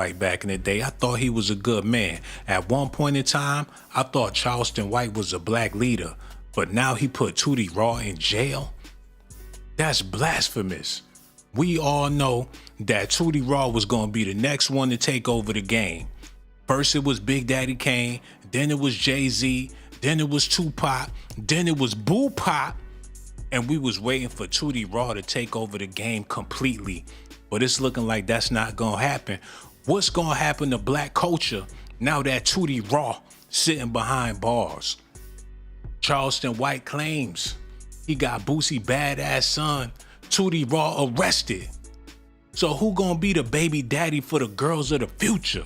White back in the day, I thought he was a good man. At one point in time, I thought Charleston White was a black leader, but now he put Tootie Raww in jail? That's blasphemous. We all know that Tootie Raww was gonna be the next one to take over the game. First it was Big Daddy Kane, then it was Jay-Z, then it was Tupac, then it was Boo Pop, and we was waiting for Tootie Raww to take over the game completely. But it's looking like that's not gonna happen. What's gonna happen to black culture now that Tootie Raww sitting behind bars? Charleston White claims he got Boosie badass son, Tootie Raww, arrested. So who gonna be the baby daddy for the girls of the future?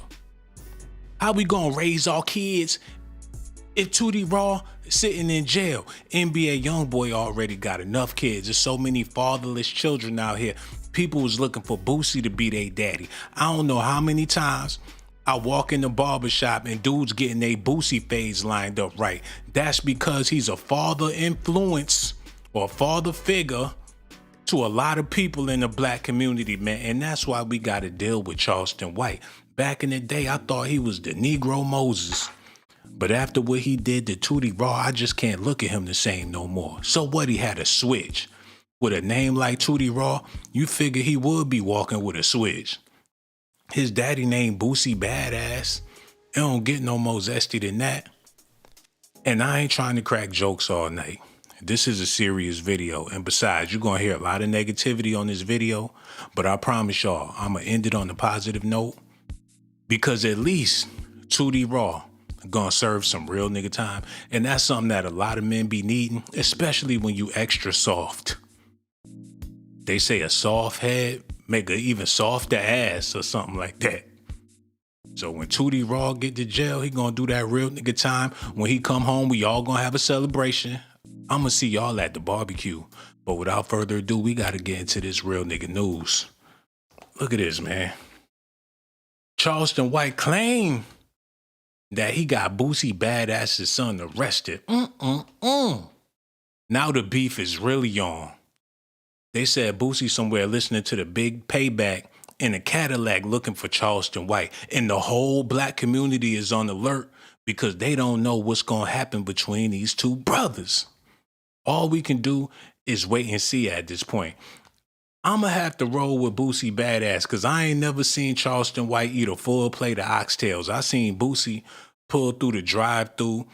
How we gonna raise our kids if Tootie Raww sitting in jail? NBA Youngboy already got enough kids. There's so many fatherless children out here. People was looking for Boosie to be their daddy. I don't know how many times I walk in the barbershop and dudes getting their Boosie fades lined up right. That's because he's a father influence or father figure to a lot of people in the black community, man. And that's why we got to deal with Charleston White. Back in the day, I thought he was the Negro Moses. But after what he did to Tootie Raww, I just can't look at him the same no more. So what, he had a switch? With a name like Tootie Raww, you figure he would be walking with a switch. His daddy named Boosie Badass. It don't get no more zesty than that. And I ain't trying to crack jokes all night. This is a serious video. And besides, you're going to hear a lot of negativity on this video. But I promise y'all, I'm going to end it on a positive note. Because at least Tootie Raww gonna serve some real nigga time. And that's something that a lot of men be needing, especially when you extra soft. They say a soft head make a even softer ass or something like that. So when Tootie Raww get to jail, he gonna do that real nigga time. When he come home, we all gonna have a celebration. I'm gonna see y'all at the barbecue. But without further ado, we gotta get into this real nigga news. Look at this, man. Charleston White claimed that he got Boosie Badass's son arrested. Now the beef is really on. They said Boosie somewhere listening to the Big Payback in a Cadillac looking for Charleston White. And the whole black community is on alert because they don't know what's going to happen between these two brothers. All we can do is wait and see at this point. I'm going to have to roll with Boosie Badass because I ain't never seen Charleston White eat a full plate of oxtails. I seen Boosie pull through the drive-thru.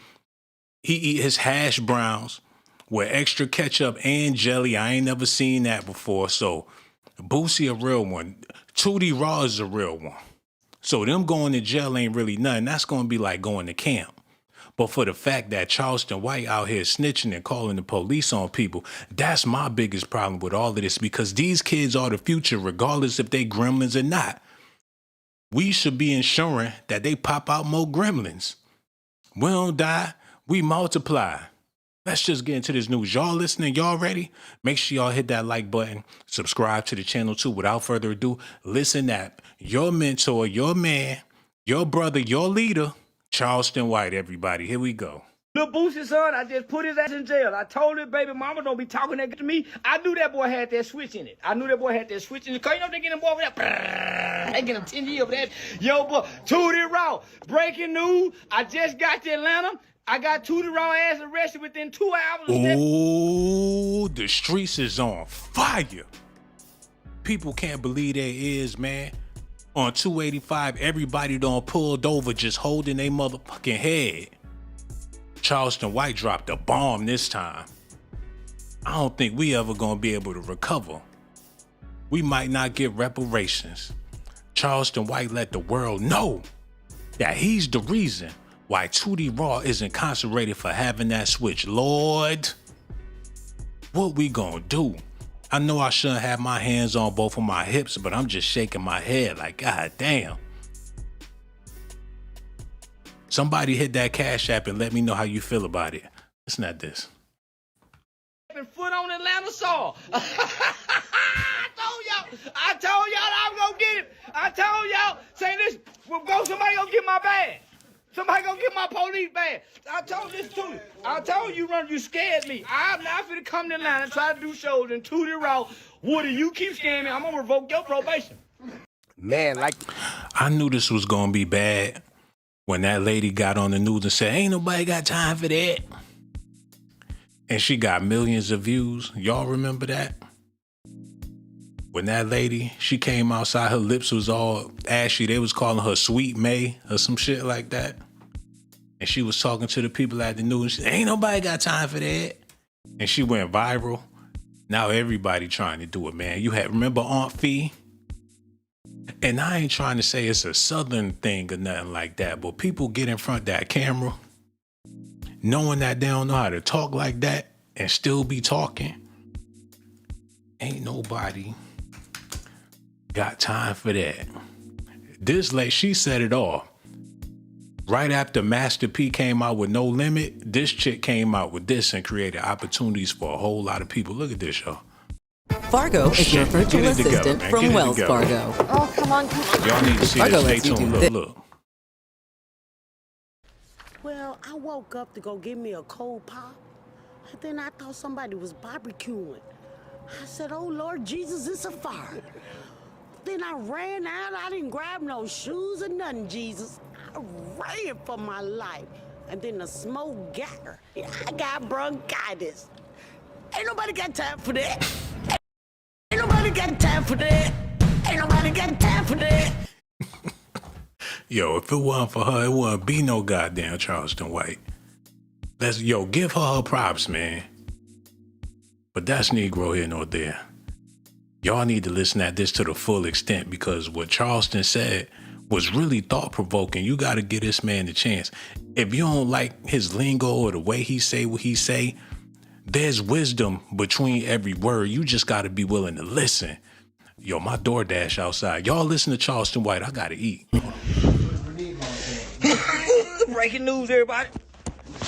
He eat his hash browns with extra ketchup and jelly. I ain't never seen that before. So Boosie a real one. Tootie Raww is a real one. So them going to jail ain't really nothing. That's going to be like going to camp. But for the fact that Charleston White out here snitching and calling the police on people, that's my biggest problem with all of this, because these kids are the future, regardless if they gremlins or not. We should be ensuring that they pop out more gremlins. We don't die, we multiply. Let's just get into this news. Y'all listening? Y'all ready? Make sure y'all hit that like button. Subscribe to the channel too. Without further ado, listen up. Your mentor, your man, your brother, your leader, Charleston White, everybody. Here we go. Little Boosie son, I just put his ass in jail. I told his baby mama don't be talking that to me. I knew that boy had that switch in it. I knew that boy had that switch in it. Cause you know they get him boy over that. They get him 10 years over that. Yo, boy, Tootie Raww. Breaking news. I just got to Atlanta. I got Tootie Raww ass arrested within 2 hours. Oh, the streets is on fire. People can't believe their ears, man. On 285, everybody done pulled over just holding their motherfucking head. Charleston White dropped a bomb this time. I don't think we ever gonna be able to recover. We might not get reparations. Charleston White let the world know that he's the reason why Tootie Raww is incarcerated for having that switch. Lord, what we gonna do? I know I shouldn't have my hands on both of my hips, but I'm just shaking my head like, God damn. Somebody hit that Cash App and let me know how you feel about it. It's not this. Foot on Atlanta soil. I told y'all I was gonna get it. I told y'all, say this, somebody gonna get my bag. Somebody gonna get my police bag. I told this to you. I told you, you scared me. I'm not finna come to Atlanta and try to do shows and Tootie Raww. Woody, you keep scaring me, I'm gonna revoke your probation. Man, like... I knew this was gonna be bad when that lady got on the news and said, ain't nobody got time for that. And she got millions of views. Y'all remember that? When that lady, she came outside, her lips was all ashy. They was calling her Sweet May or some shit like that. And she was talking to the people at the news. And she said, ain't nobody got time for that. And she went viral. Now everybody trying to do it, man. Remember Aunt Fee? And I ain't trying to say it's a Southern thing or nothing like that, but people get in front of that camera knowing that they don't know how to talk like that and still be talking. Ain't nobody got time for that. This lady, she said it all. Right after Master P came out with No Limit, this chick came out with this and created opportunities for a whole lot of people. Look at this, y'all. Fargo is your virtual assistant together, from Wells Fargo. Oh, come on. Y'all need to see Fargo this. Stay lets you tuned. do Look. Well, I woke up to go get me a cold pop, and then I thought somebody was barbecuing. I said, oh, Lord Jesus, it's a fire. Then I ran out. I didn't grab no shoes or nothing, Jesus. I ran for my life. And then the smoke got her. I got bronchitis. Ain't nobody got time for that. Ain't nobody got time for that. Ain't nobody got time for that. Yo, if it wasn't for her, it wouldn't be no goddamn Charleston White. Give her props, man. But that's Negro here nor there. Y'all need to listen at this to the full extent because what Charleston said was really thought-provoking. You got to give this man a chance. If you don't like his lingo or the way he say what he say, there's wisdom between every word. You just got to be willing to listen. Yo, my DoorDash outside. Y'all listen to Charleston White. I got to eat. Breaking news, everybody.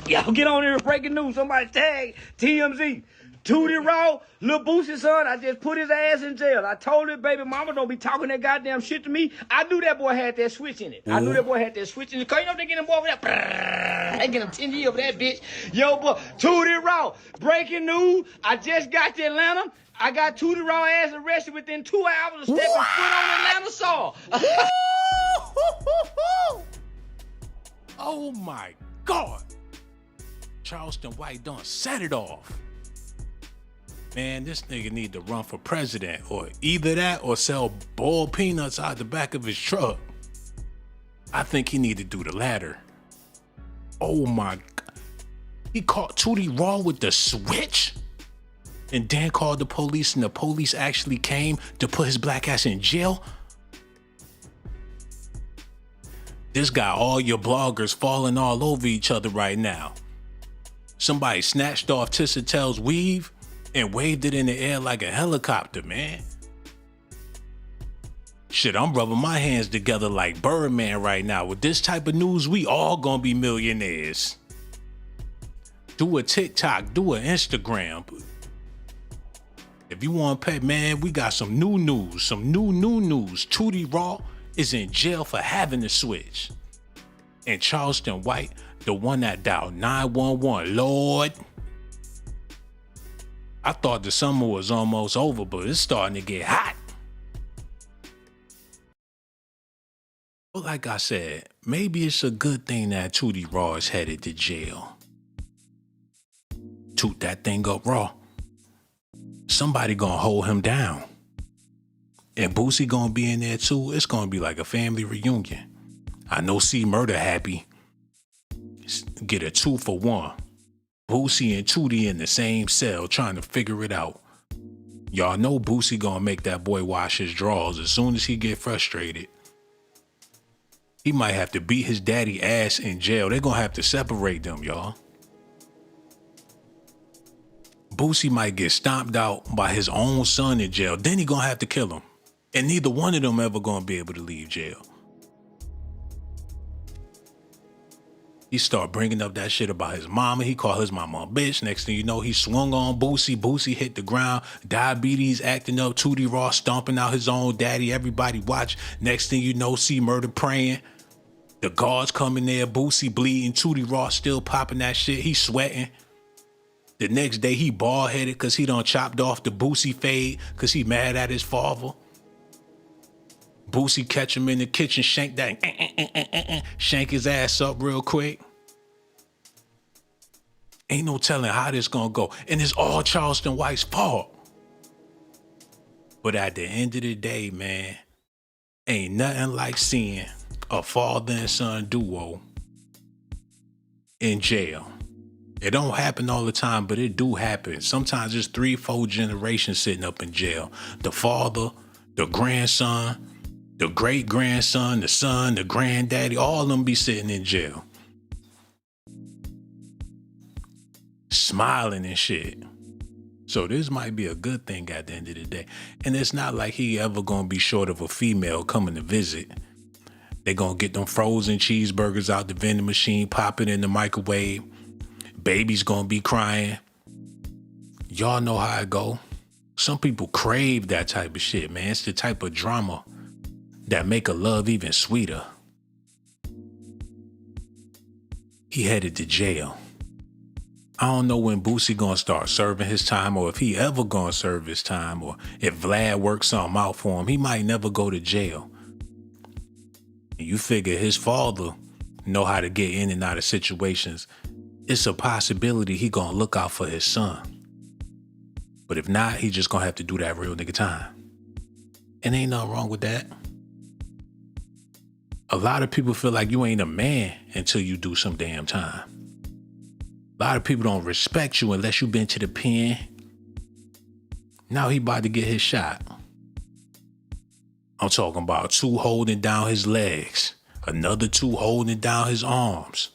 Y'all get on here, breaking news. Somebody tag TMZ. Tootie Raww, Lil Boosie's son, I just put his ass in jail. I told his baby mama don't be talking that goddamn shit to me. I knew that boy had that switch in it. I knew that boy had that switch in it. Cause you know they get him over that. They get him 10 years over that bitch. Yo, boy, Tootie Raww, breaking news. I just got to Atlanta. I got Tootie Raww ass arrested within 2 hours of stepping foot on Atlanta soil. Oh my God. Charleston White done set it off. Man, this nigga need to run for president or either that or sell boiled peanuts out the back of his truck. I think he need to do the latter. Oh my God. He caught Tootie Raww with the switch and then called the police and the police actually came to put his black ass in jail. This got all your bloggers falling all over each other right now. Somebody snatched off Tissa Tell's weave and waved it in the air like a helicopter, man. Shit, I'm rubbing my hands together like Birdman right now. With this type of news, we all gonna be millionaires. Do a TikTok, do an Instagram. If you want to pay, man, we got some new news, some new news. Tootie Raww is in jail for having the switch. And Charleston White, the one that dialed 911, Lord. I thought the summer was almost over, but it's starting to get hot. But like I said, maybe it's a good thing that Tootie Raww is headed to jail. Toot that thing up raw. Somebody gonna hold him down. And Boosie gonna be in there too. It's gonna be like a family reunion. I know C Murder happy. Get a 2-for-1. Boosie and Tootie in the same cell trying to figure it out. Y'all know Boosie gonna make that boy wash his drawers as soon as he get frustrated. He might have to beat his daddy ass in jail. They're gonna have to separate them, y'all. Boosie might get stomped out by his own son in jail. Then he gonna have to kill him. And neither one of them ever gonna be able to leave jail. He start bringing up that shit about his mama. He called his mama a bitch. Next thing you know, he swung on Boosie. Boosie hit the ground. Diabetes acting up. Tootie Raww stomping out his own daddy. Everybody watch. Next thing you know, C Murder praying. The guards coming there. Boosie bleeding. Tootie Raww still popping that shit. He sweating. The next day, he bald-headed because he done chopped off the Boosie fade because he mad at his father. Boosie catch him in the kitchen, shank that, shank his ass up real quick. Ain't no telling how this gonna go. And it's all Charleston White's fault. But at the end of the day, man, ain't nothing like seeing a father and son duo in jail. It don't happen all the time, but it do happen. Sometimes it's 3-4 generations sitting up in jail. The father, the grandson, the great-grandson, the son, the granddaddy, all of them be sitting in jail. Smiling and shit. So this might be a good thing at the end of the day. And it's not like he ever gonna be short of a female coming to visit. They gonna get them frozen cheeseburgers out the vending machine, pop it in the microwave. Baby's gonna be crying. Y'all know how it go. Some people crave that type of shit, man. It's the type of drama that make a love even sweeter. He headed to jail. I don't know when Boosie gonna start serving his time, or if he ever gonna serve his time, or if Vlad works something out for him. He might never go to jail. You figure his father know how to get in and out of situations. It's a possibility he gonna look out for his son. But if not, he just gonna have to do that real nigga time. And ain't nothing wrong with that. A lot of people feel like you ain't a man until you do some damn time. A lot of people don't respect you unless you been to the pen. Now he about to get his shot. I'm talking about 2 holding down his legs, another 2 holding down his arms,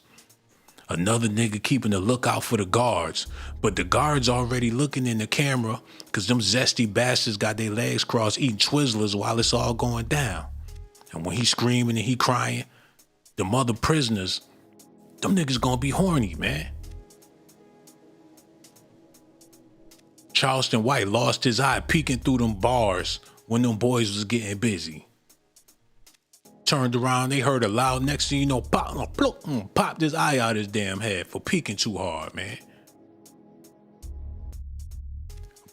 another nigga keeping a lookout for the guards, but the guards already looking in the camera because them zesty bastards got their legs crossed eating Twizzlers while it's all going down. And when he screaming and he crying, the other prisoners, them niggas gonna be horny, man. Charleston White lost his eye peeking through them bars when them boys was getting busy. Turned around, they heard a loud, next thing you know, pop, popped his eye out his damn head for peeking too hard, man.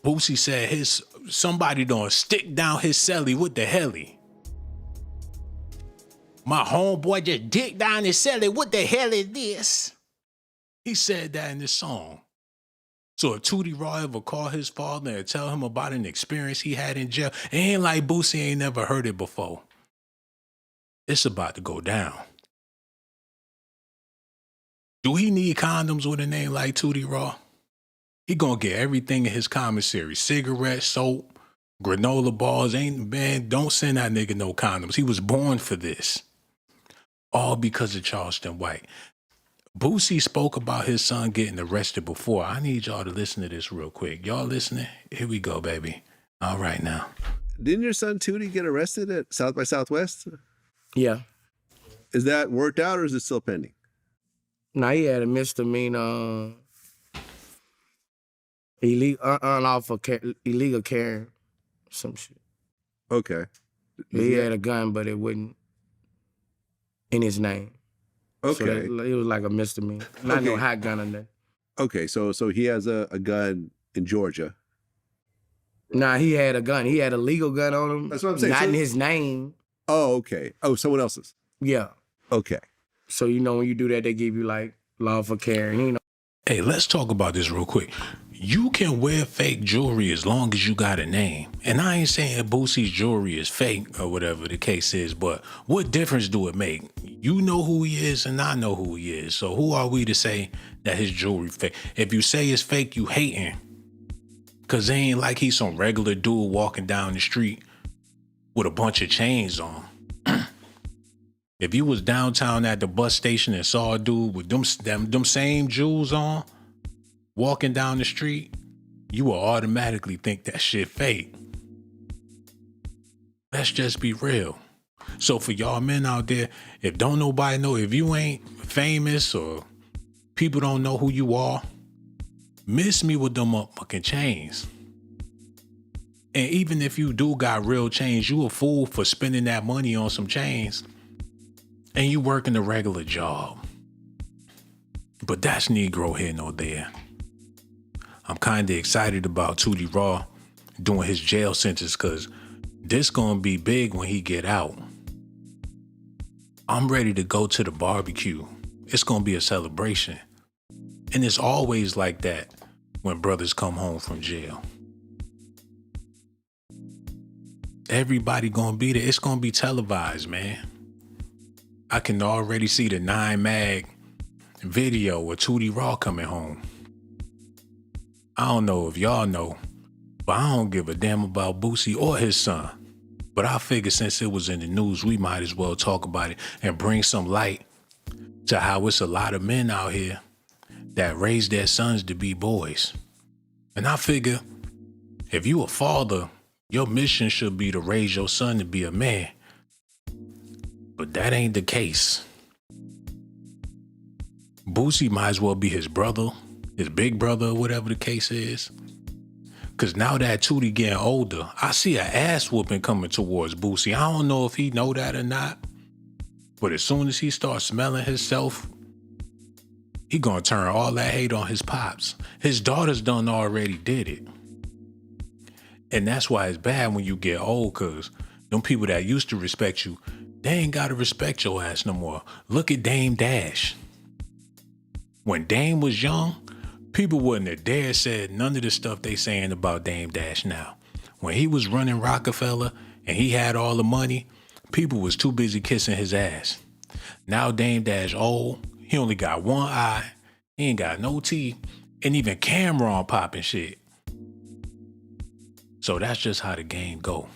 Boosie said somebody done stick down his celly with the heli. My homeboy just dick down his celly, what the hell is this? He said that in this song. So if Tootie Raww ever call his father and tell him about an experience he had in jail, it ain't like Boosie ain't never heard it before. It's about to go down. Do he need condoms with a name like Tootie Raww? He gonna get everything in his commissary. Cigarettes, soap, granola bars. Don't send that nigga no condoms. He was born for this. All because of Charleston White. Boosie spoke about his son getting arrested before. I need y'all to listen to this real quick. Y'all listening? Here we go, baby. All right now. Didn't your son Tootie get arrested at South by Southwest? Yeah. Is that worked out or is it still pending? Now he had a misdemeanor, unlawful illegal carrying, some shit. Okay. He had a gun, but it wasn't in his name. Okay. So it was like a misdemeanor. Not no hot gun in there. Okay, so he has a gun in Georgia. Nah, he had a gun. He had a legal gun on him. That's what I'm saying. Not in his name. Oh, okay. Oh, someone else's. Yeah. Okay. So when you do that, they give you like lawful carrying. Hey, let's talk about this real quick. You can wear fake jewelry as long as you got a name. And I ain't saying Boosie's jewelry is fake or whatever the case is, but what difference do it make? You know who he is and I know who he is. So who are we to say that his jewelry fake? If you say it's fake, you hating. Cause it ain't like he's some regular dude walking down the street with a bunch of chains on. If you was downtown at the bus station and saw a dude with them same jewels on, walking down the street, you will automatically think that shit fake. Let's just be real. So for y'all men out there, if don't nobody know, if you ain't famous or people don't know who you are, miss me with them motherfucking chains. And even if you do got real chains, you a fool for spending that money on some chains and you working a regular job. But that's Negro here nor there. I'm kind of excited about Tootie Raww doing his jail sentence because This gonna be big when he get out. I'm ready to go to the barbecue. It's gonna be a celebration. And it's always like that when brothers come home from jail. Everybody gonna be there. It's gonna be televised, man. I can already see the 9 mag video of Tootie Raww coming home. I don't know if y'all know, but I don't give a damn about Boosie or his son. But I figured since it was in the news, we might as well talk about it and bring some light to how it's a lot of men out here that raise their sons to be boys. And I figure if you a father, your mission should be to raise your son to be a man. But that ain't the case. Boosie might as well be his brother, his big brother, or whatever the case is. Cause now that Tootie getting older, I see an ass whooping coming towards Boosie. I don't know if he know that or not, but as soon as he starts smelling himself, he gonna turn all that hate on his pops. His daughters done already did it. And that's why it's bad when you get old, cause them people that used to respect you, they ain't gotta respect your ass no more. Look at Dame Dash. When Dame was young, people wouldn't have dared said none of the stuff they saying about Dame Dash now. When he was running Rockefeller and he had all the money, people was too busy kissing his ass. Now Dame Dash old, he only got one eye, he ain't got no teeth, and even Cameron popping shit. So that's just how the game go.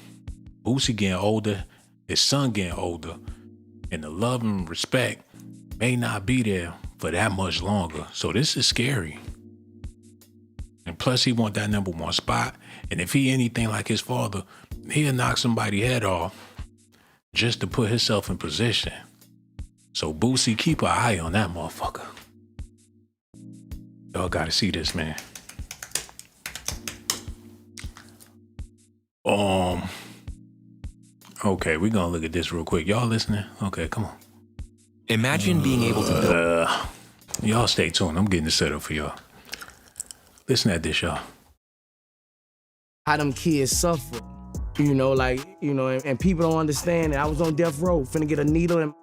Boosie getting older, his son getting older, and the love and respect may not be there for that much longer. So this is scary. And plus he want that #1 spot. And if he anything like his father, he'll knock somebody's head off just to put himself in position. So Boosie, keep an eye on that motherfucker. Y'all gotta see this, man. Okay, we're gonna look at this real quick. Y'all listening? Okay, come on. Imagine being able to build. Y'all stay tuned. I'm getting this set up for y'all. Listen at this, y'all. How them kids suffer, and people don't understand that I was on death row, finna get a needle in my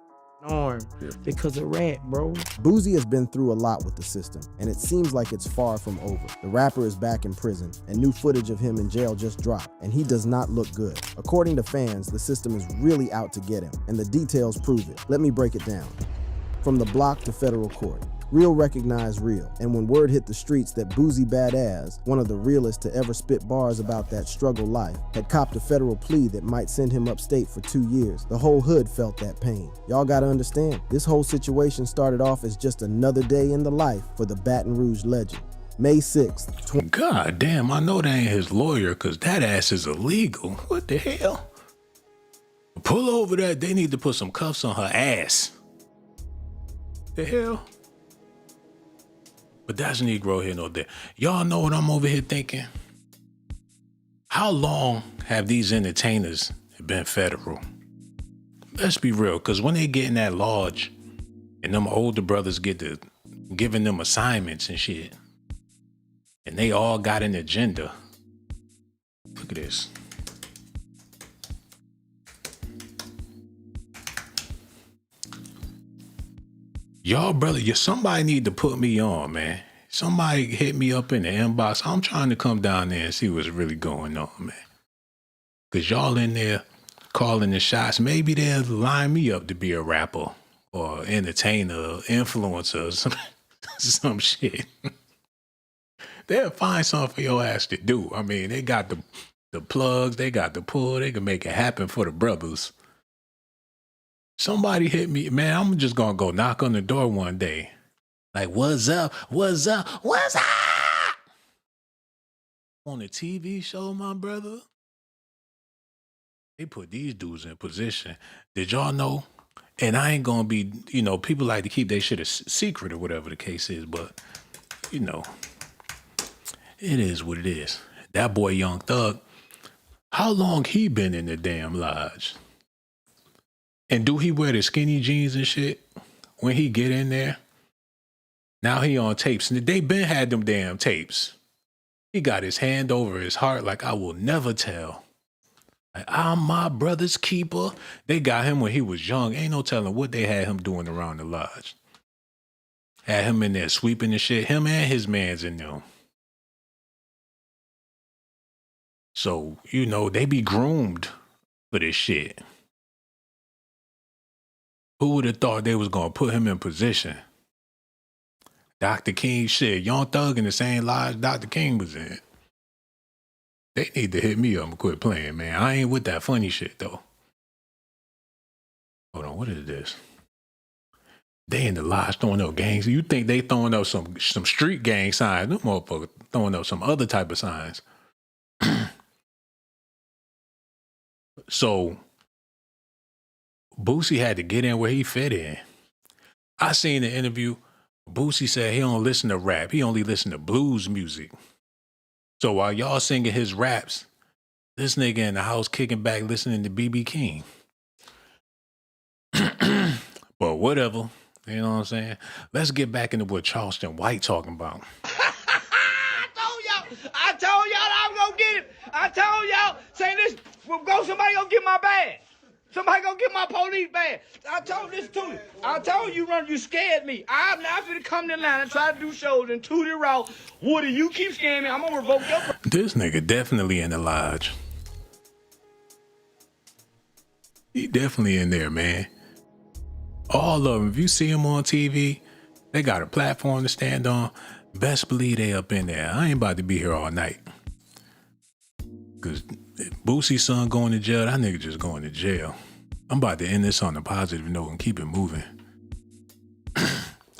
arm because of rat, bro. Boosie has been through a lot with the system, and it seems like it's far from over. The rapper is back in prison, and new footage of him in jail just dropped, and he does not look good. According to fans, the system is really out to get him, and the details prove it. Let me break it down. From the block to federal court. Real recognized real, and when word hit the streets that Boosie Badass, one of the realest to ever spit bars about that struggle life, had copped a federal plea that might send him upstate for 2 years, the whole hood felt that pain. Y'all gotta understand, this whole situation started off as just another day in the life for the Baton Rouge legend. May 6th, God damn, I know that ain't his lawyer, cause that ass is illegal. What the hell? Pull over that, they need to put some cuffs on her ass. The hell? But that's Negro here, no there. Y'all know what I'm over here thinking? How long have these entertainers been federal? Let's be real, because when they get in that lodge and them older brothers get to giving them assignments and shit, and they all got an agenda. Look at this. Y'all, brother, somebody need to put me on, man. Somebody hit me up in the inbox. I'm trying to come down there and see what's really going on, man. Because y'all in there calling the shots. Maybe they'll line me up to be a rapper or entertainer or influencer or some shit. They'll find something for your ass to do. I mean, they got the plugs. They got the pull. They can make it happen for the brothers. Somebody hit me, man, I'm just gonna go knock on the door one day. Like, what's up? What's up? What's up? On a TV show, my brother? They put these dudes in position. Did y'all know? And I ain't gonna be, people like to keep their shit a secret or whatever the case is, but, it is what it is. That boy, Young Thug, how long he been in the damn lodge? And do he wear the skinny jeans and shit when he get in there? Now he on tapes. And they been had them damn tapes. He got his hand over his heart like I will never tell. Like, I'm my brother's keeper. They got him when he was young. Ain't no telling what they had him doing around the lodge. Had him in there sweeping the shit. Him and his mans in there. So, you know, they be groomed for this shit. Who would have thought they was going to put him in position? Dr. King, shit, Young Thug in the same lodge Dr. King was in. They need to hit me up and quit playing, man. I ain't with that funny shit, though. Hold on, what is this? They in the lodge throwing up gangs. You think they throwing up some street gang signs? Them motherfuckers throwing up some other type of signs. So, Boosie had to get in where he fit in. I seen the interview. Boosie said he don't listen to rap. He only listen to blues music. So while y'all singing his raps, this nigga in the house kicking back listening to B.B. King. But whatever. You know what I'm saying? Let's get back into what Charleston White talking about. I told y'all I was gonna get him. I told y'all, say this, somebody gonna get my badge. Somebody gonna get my police badge. I told this Tootie. I told you, you scared me. I'm not gonna come to Atlanta and try to do shows and Tootie Raww. Woody, you keep scaring me. I'm gonna revoke your. This nigga definitely in the lodge. He definitely in there, man. All of them. If you see them on TV, they got a platform to stand on. Best believe they up in there. I ain't about to be here all night. Cause Boosie's son going to jail, that nigga just going to jail. I'm about to end this on a positive note and keep it moving.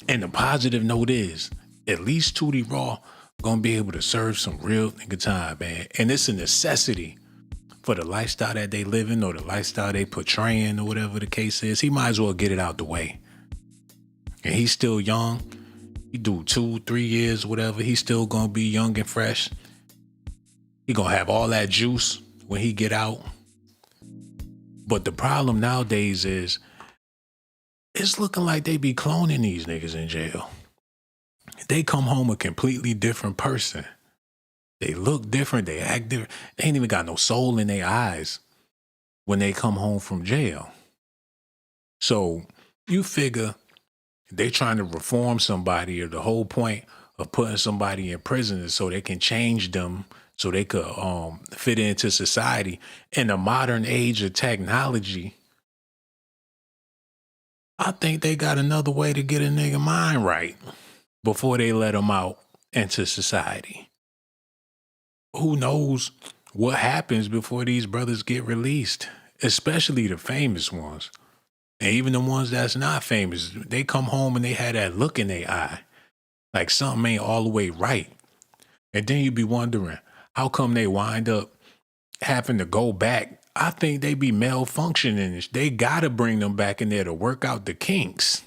And the positive note is, at least Tootie Raww gonna be able to serve some real nigga time, man. And it's a necessity for the lifestyle that they living or the lifestyle they portraying or whatever the case is. He might as well get it out the way. And he's still young. He do 2-3 years, whatever. He's still gonna be young and fresh. He gonna have all that juice when he get out. But the problem nowadays is, it's looking like they be cloning these niggas in jail. They come home a completely different person. They look different, they act different. They ain't even got no soul in their eyes when they come home from jail. So you figure they trying to reform somebody, or the whole point of putting somebody in prison is so they can change them, so they could fit into society. In the modern age of technology, I think they got another way to get a nigga mind right before they let him out into society. Who knows what happens before these brothers get released, especially the famous ones. And even the ones that's not famous, they come home and they had that look in their eye, like something ain't all the way right. And then you be wondering, how come they wind up having to go back? I think they be malfunctioning. They gotta bring them back in there to work out the kinks.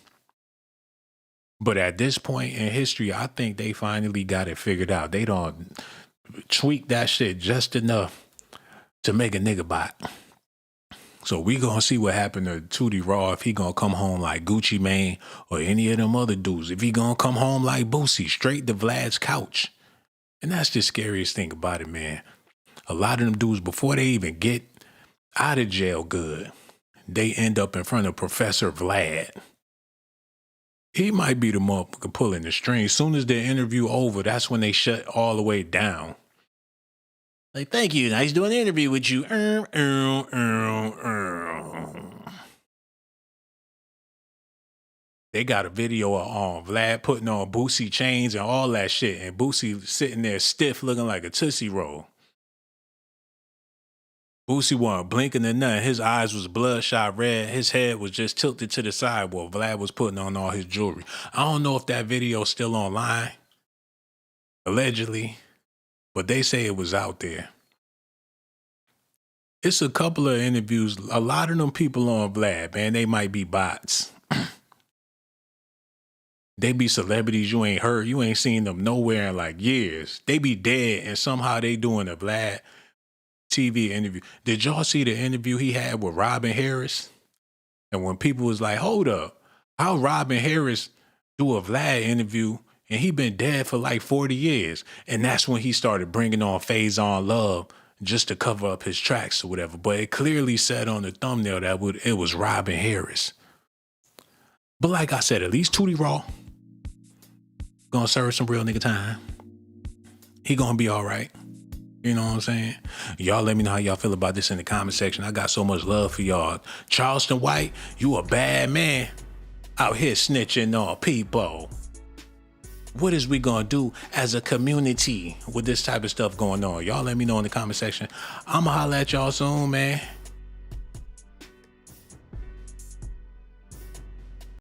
But at this point in history, I think they finally got it figured out. They don't tweak that shit just enough to make a nigga bot. So we gonna see what happened to Tootie Raww, if he gonna come home like Gucci Mane or any of them other dudes. If he gonna come home like Boosie, straight to Vlad's couch. And that's the scariest thing about it, man. A lot of them dudes, before they even get out of jail good, they end up in front of Professor Vlad. He might be the motherfucker pulling the strings. Soon as their interview over, that's when they shut all the way down. Like, thank you, nice doing the interview with you. They got a video of Vlad putting on Boosie chains and all that shit, and Boosie sitting there stiff looking like a Tootsie Roll. Boosie wasn't blinking or nothing. His eyes was bloodshot red. His head was just tilted to the side while Vlad was putting on all his jewelry. I don't know if that video's still online, allegedly, but they say it was out there. It's a couple of interviews. A lot of them people on Vlad, man, they might be bots. They be celebrities you ain't heard. You ain't seen them nowhere in like years. They be dead and somehow they doing a Vlad TV interview. Did y'all see the interview he had with Robin Harris? And when people was like, hold up, how Robin Harris do a Vlad interview and he been dead for like 40 years? And that's when he started bringing on Faison Love, just to cover up his tracks or whatever. But it clearly said on the thumbnail that it was Robin Harris. But like I said, at least Tootie Raww gonna serve some real nigga time. He gonna be all right. You know what I'm saying? Y'all let me know how y'all feel about this in the comment section. I got so much love for y'all. Charleston White, you a bad man out here snitching on people. What is we gonna do as a community with this type of stuff going on? Y'all let me know in the comment section. I'ma holler at y'all soon, man.